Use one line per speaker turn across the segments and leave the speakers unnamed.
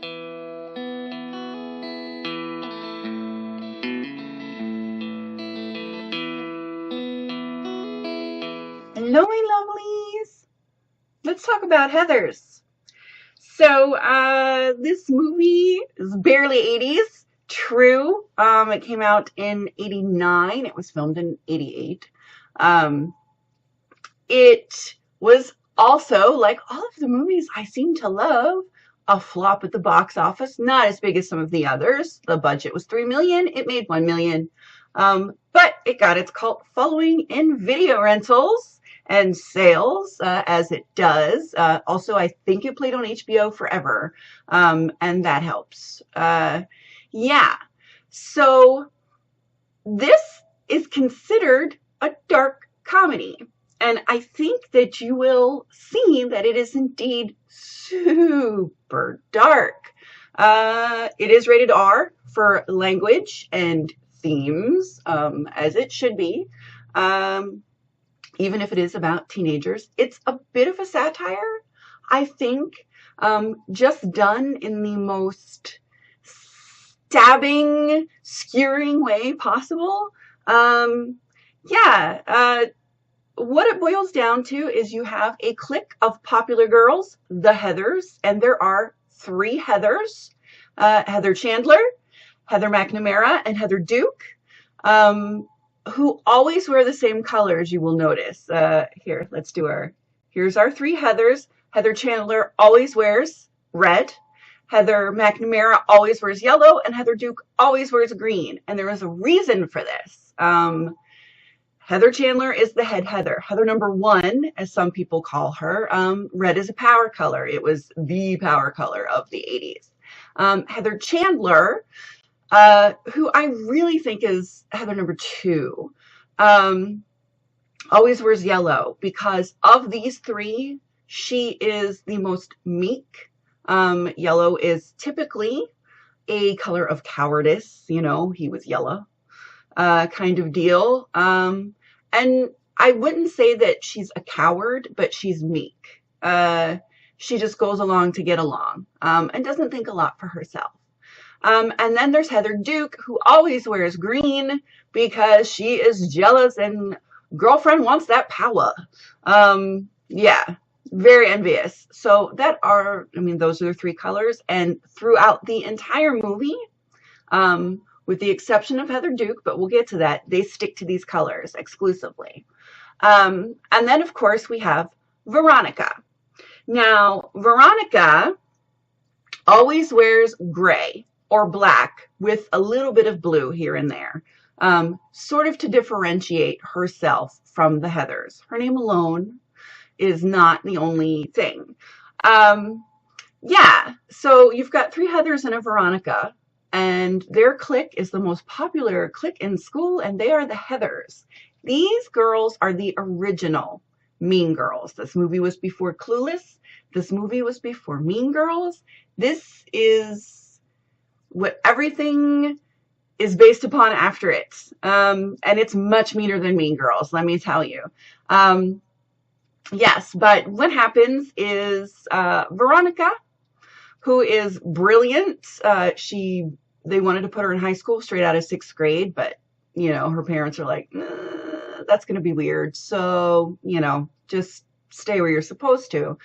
Hello, my lovelies. Let's talk about Heathers. So, this movie is barely 80s. True. It came out in 89. It was filmed in 88. Um, it was also, like all of the movies I seem to love, a flop at the box office. Not as big as some of the others. The budget was $3 million. It made $1 million. But it got its cult following in video rentals and sales, as it does. Also, I think it played on HBO forever, and that helps. Yeah. So this is considered a dark comedy. And I think that you will see that it is indeed super dark. It is rated R for language and themes, as it should be. Even if it is about teenagers, it's a bit of a satire, I think, just done in the most stabbing, skewering way possible. What it boils down to is you have a clique of popular girls, the Heathers, and there are three Heathers, Heather Chandler, Heather McNamara, and Heather Duke, who always wear the same colors, you will notice. Here's our three Heathers. Heather Chandler always wears red. Heather McNamara always wears yellow, and Heather Duke always wears green. And there is a reason for this. Heather Chandler is the head Heather. Heather number one, as some people call her. Red is a power color. It was the power color of the 80s. Heather Chandler, who I really think is Heather number two, always wears yellow because of these three, she is the most meek. Yellow is typically a color of cowardice. You know, he was yellow, kind of deal. And I wouldn't say that she's a coward, but she's meek. She just goes along to get along, and doesn't think a lot for herself. And then there's Heather Duke, who always wears green because she is jealous and girlfriend wants that power. Yeah, very envious. So those are the three colors. And throughout the entire movie, with the exception of Heather Duke, but we'll get to that, they stick to these colors exclusively. And then, of course, we have Veronica. Now, Veronica always wears gray or black with a little bit of blue here and there, sort of to differentiate herself from the Heathers. Her name alone is not the only thing. So you've got three Heathers and a Veronica, and their clique is the most popular clique in school, and they are the Heathers. These girls are the original Mean Girls. This movie was before Clueless. This movie was before Mean Girls. This is what everything is based upon after it. And it's much meaner than Mean Girls, let me tell you. Yes, but what happens is Veronica, who is brilliant. They wanted to put her in high school straight out of 6th grade, but, her parents are like, that's going to be weird. So, just stay where you're supposed to.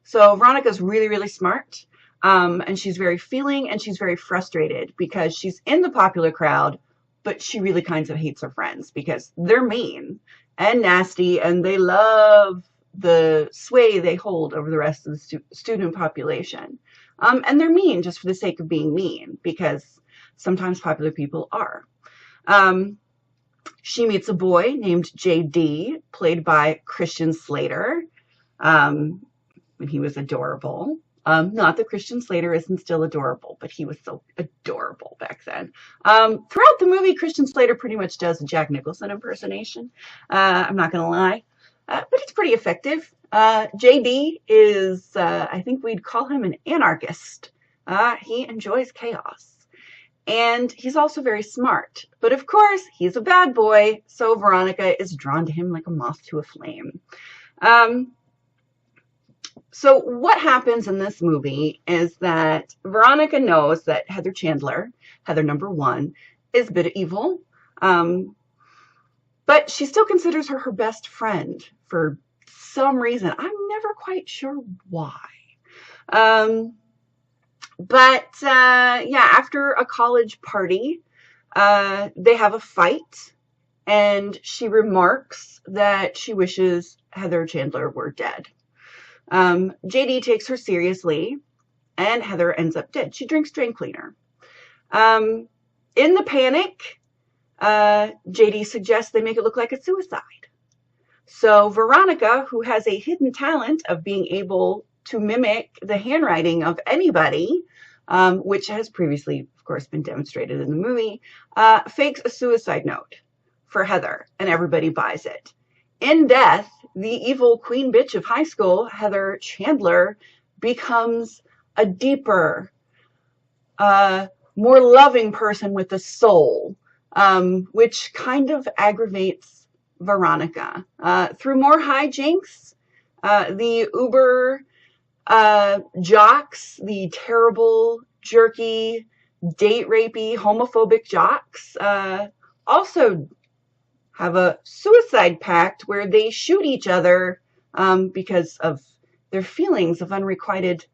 So Veronica's really, really smart. And she's very feeling, and she's very frustrated because she's in the popular crowd, but she really kind of hates her friends because they're mean and nasty, and they love the sway they hold over the rest of the student population. And they're mean just for the sake of being mean, because sometimes popular people are. She meets a boy named JD, played by Christian Slater, and he was adorable. Not that Christian Slater isn't still adorable, but he was so adorable back then. Throughout the movie, Christian Slater pretty much does a Jack Nicholson impersonation. I'm not going to lie, but it's pretty effective. JD is, I think we'd call him an anarchist. He enjoys chaos. And he's also very smart. But of course, he's a bad boy, so Veronica is drawn to him like a moth to a flame. So what happens in this movie is that Veronica knows that Heather Chandler, Heather number one, is a bit evil, but she still considers her her best friend for some reason. I'm never quite sure why. Yeah, after a college party, they have a fight, and she remarks that she wishes Heather Chandler were dead. JD takes her seriously, and Heather ends up dead. She drinks drain cleaner. In the panic, JD suggests they make it look like a suicide. So Veronica, who has a hidden talent of being able to mimic the handwriting of anybody, which has previously, of course, been demonstrated in the movie, fakes a suicide note for Heather, and everybody buys it. In death, the evil queen bitch of high school, Heather Chandler, becomes a deeper, more loving person with a soul, which kind of aggravates Veronica. Through more hijinks, the uber jocks, the terrible, jerky, date rapey, homophobic jocks, also have a suicide pact where they shoot each other because of their feelings of unrequited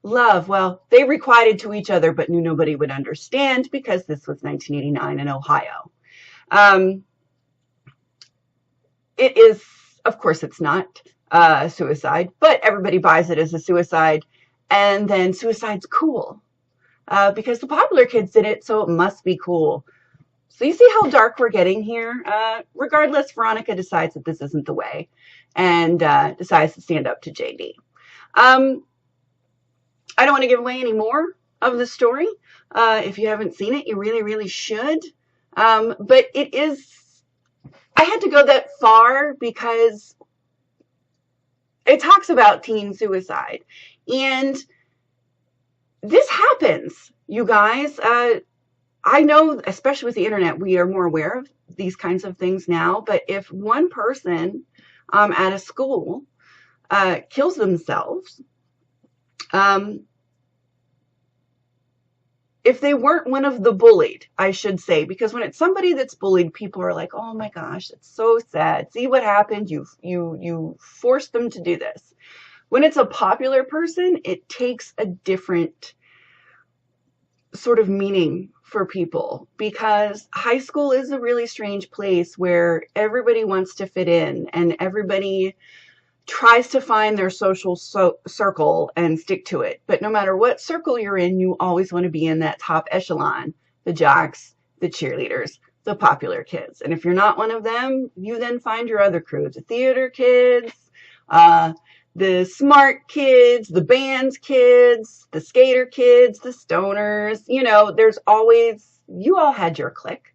love. Well, they requited to each other, but knew nobody would understand because this was 1989 in Ohio. It is, of course, it's not suicide, but everybody buys it as a suicide. And then suicide's cool because the popular kids did it, so it must be cool. So you see how dark we're getting here? Regardless, Veronica decides that this isn't the way and decides to stand up to JD. I don't want to give away any more of the story. If you haven't seen it, you really, really should. But it is, I had to go that far because it talks about teen suicide. And this happens, you guys. I know, especially with the internet, we are more aware of these kinds of things now. But if one person at a school kills themselves, if they weren't one of the bullied, I should say, because when it's somebody that's bullied, people are like, oh my gosh, it's so sad. See what happened? You forced them to do this. When it's a popular person, it takes a different sort of meaning for people, because high school is a really strange place where everybody wants to fit in and everybody tries to find their social circle and stick to it. But no matter what circle you're in, you always want to be in that top echelon, the jocks, the cheerleaders, the popular kids. And if you're not one of them, you then find your other crew, the theater kids, the smart kids, the bands kids, the skater kids, the stoners. You know, there's always, you all had your clique.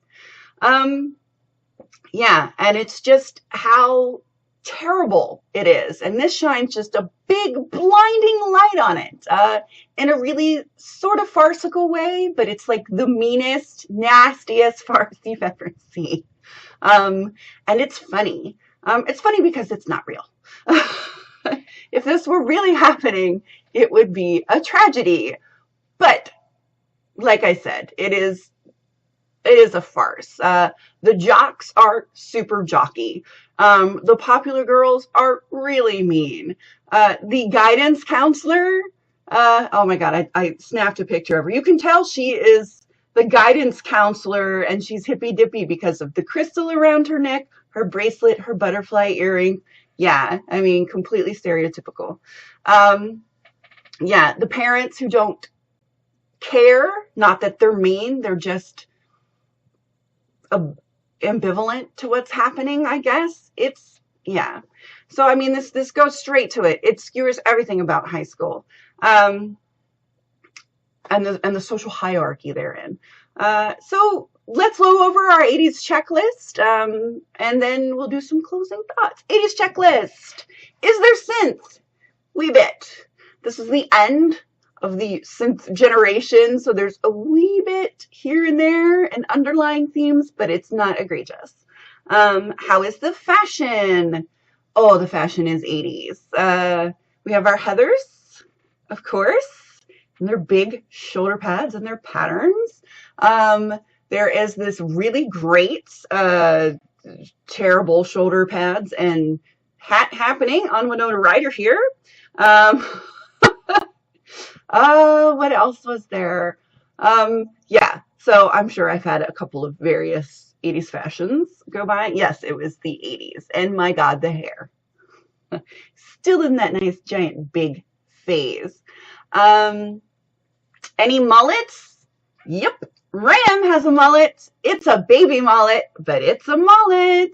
Yeah, and it's just how terrible it is. And this shines just a big blinding light on it in a really sort of farcical way, but it's like the meanest, nastiest farce you've ever seen. And it's funny. It's funny because it's not real. If this were really happening, it would be a tragedy. But like I said, it is a farce. The jocks are super jockey. The popular girls are really mean. The guidance counselor, oh my God, I snapped a picture of her. You can tell she is the guidance counselor, and she's hippy dippy because of the crystal around her neck, her bracelet, her butterfly earring. Yeah, I mean, completely stereotypical. Yeah, the parents who don't care, not that they're mean, they're just ambivalent to what's happening, I guess. Yeah. So, I mean, this goes straight to it. It skewers everything about high school. And the social hierarchy therein. So let's go over our 80s checklist, and then we'll do some closing thoughts. 80s checklist. Is there synth? Wee bit. This is the end of the synth generation, so there's a wee bit here and there and underlying themes, but it's not egregious. How is the fashion? Oh, the fashion is 80s. We have our Heathers, of course, and their big shoulder pads and their patterns. There is this really great terrible shoulder pads and hat happening on Winona Ryder here. What else was there? Yeah, so I'm sure I've had a couple of various 80s fashions go by. Yes, it was the 80s. And my God, the hair. Still in that nice giant big phase. Any mullets? Yep. Ram has a mullet. It's a baby mullet, but it's a mullet.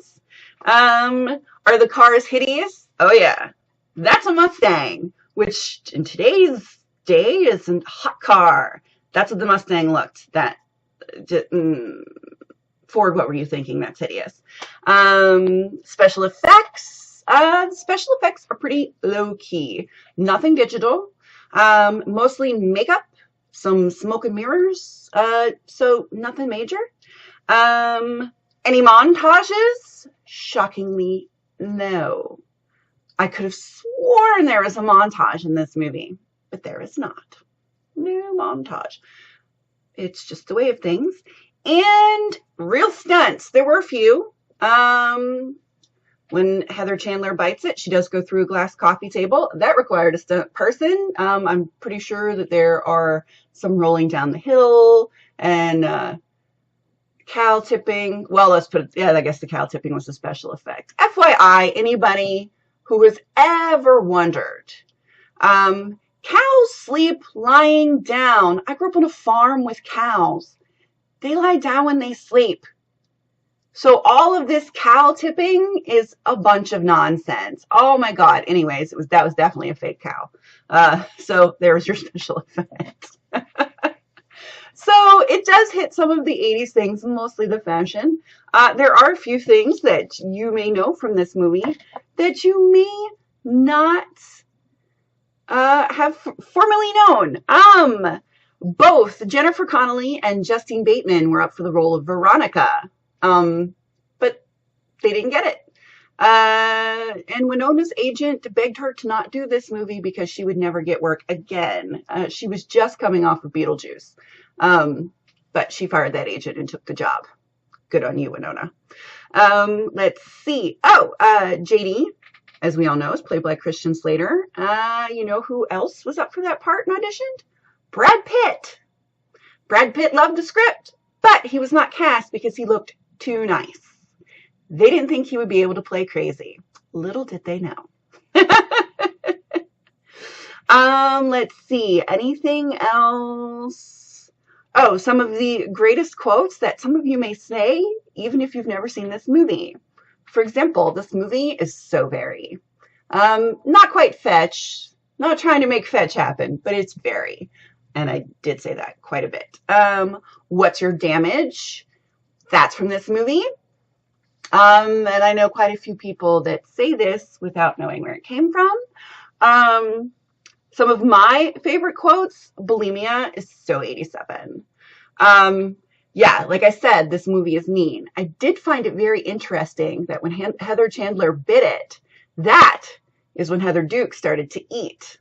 Are the cars hideous? Oh yeah. That's a Mustang, which in today's day is a hot car. That's what the Mustang looked. That Ford, what were you thinking? That's hideous. Special effects. Special effects are pretty low key. Nothing digital. Mostly makeup. Some smoke and mirrors, so nothing major. Any montages? Shockingly, no. I could have sworn there was a montage in this movie, but there is not. No montage. It's just the way of things. And real stunts. There were a few. When Heather Chandler bites it, she does go through a glass coffee table. That required a stunt person. I'm pretty sure that there are some rolling down the hill and cow tipping. Well, let's put it, yeah, I guess the cow tipping was a special effect. FYI, anybody who has ever wondered, cows sleep lying down. I grew up on a farm with cows. They lie down when they sleep. So all of this cow tipping is a bunch of nonsense. Oh my God. Anyways, that was definitely a fake cow. So there's your special effect. So it does hit some of the 80s things, mostly the fashion. There are a few things that you may know from this movie that you may not have formerly known. Both Jennifer Connelly and Justine Bateman were up for the role of Veronica. But they didn't get it. And Winona's agent begged her to not do this movie because she would never get work again. She was just coming off of Beetlejuice. But she fired that agent and took the job. Good on you, Winona. Let's see. JD, as we all know, is played by Christian Slater. You know who else was up for that part and auditioned? Brad Pitt. Brad Pitt loved the script, but he was not cast because he looked too nice. They didn't think he would be able to play crazy. Little did they know. Let's see. Anything else? Oh, some of the greatest quotes that some of you may say, even if you've never seen this movie. For example, this movie is so very. Not quite fetch. Not trying to make fetch happen, but it's very. And I did say that quite a bit. What's your damage? That's from this movie. And I know quite a few people that say this without knowing where it came from. Some of my favorite quotes, bulimia is so 87. Yeah, like I said, this movie is mean. I did find it very interesting that when Heather Chandler bit it, that is when Heather Duke started to eat.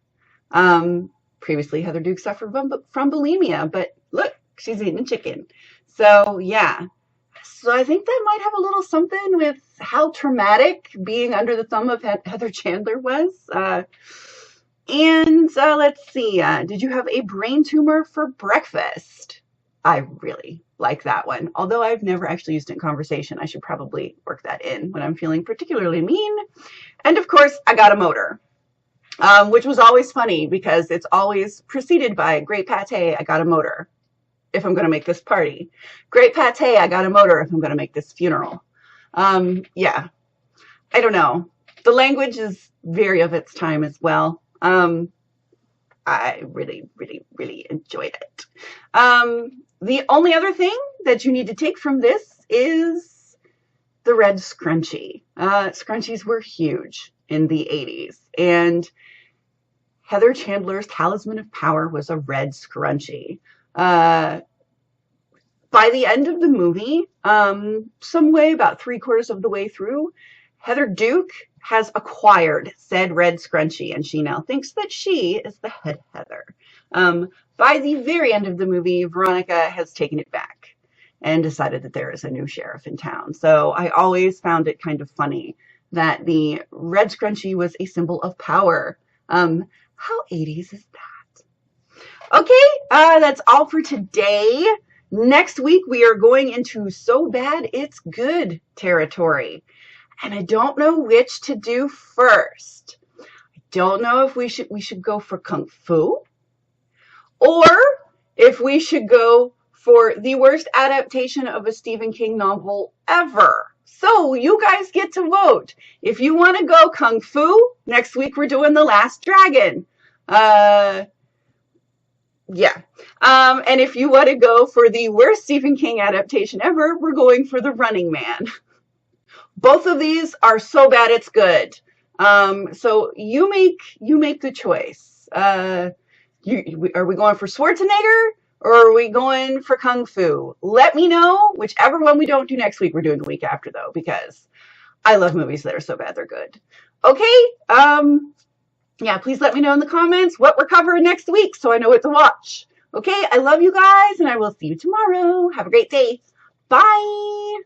Previously, Heather Duke suffered from bulimia, but look, she's eating chicken. So, yeah. So I think that might have a little something with how traumatic being under the thumb of Heather Chandler was. Let's see. Did you have a brain tumor for breakfast? I really like that one. Although I've never actually used it in conversation, I should probably work that in when I'm feeling particularly mean. And of course, I got a motor. Which was always funny because it's always preceded by great pate, I got a motor if I'm going to make this party. Great pate, I got a motor if I'm going to make this funeral. Yeah, I don't know. The language is very of its time as well. I really, really, really enjoyed it. The only other thing that you need to take from this is the red scrunchie. Scrunchies were huge in the 80s. And Heather Chandler's talisman of power was a red scrunchie. By the end of the movie, some way, about 3/4 of the way through, Heather Duke has acquired said red scrunchie, and she now thinks that she is the head Heather. By the very end of the movie, Veronica has taken it back and decided that there is a new sheriff in town. So I always found it kind of funny that the red scrunchie was a symbol of power. How 80s is that? Okay, that's all for today. Next week, we are going into so bad it's good territory. And I don't know which to do first. I don't know if we should go for Kung Fu, or if we should go for the worst adaptation of a Stephen King novel ever. So you guys get to vote. If you want to go Kung Fu, next week we're doing The Last Dragon. Yeah. And if you want to go for the worst Stephen King adaptation ever, we're going for The Running Man. Both of these are so bad it's good. So you make the choice. Are we going for Schwarzenegger, or are we going for Kung Fu? Let me know. Whichever one we don't do next week, we're doing the week after, though, because I love movies that are so bad they're good. Okay. Yeah, please let me know in the comments what we're covering next week so I know what to watch. Okay, I love you guys, and I will see you tomorrow. Have a great day. Bye.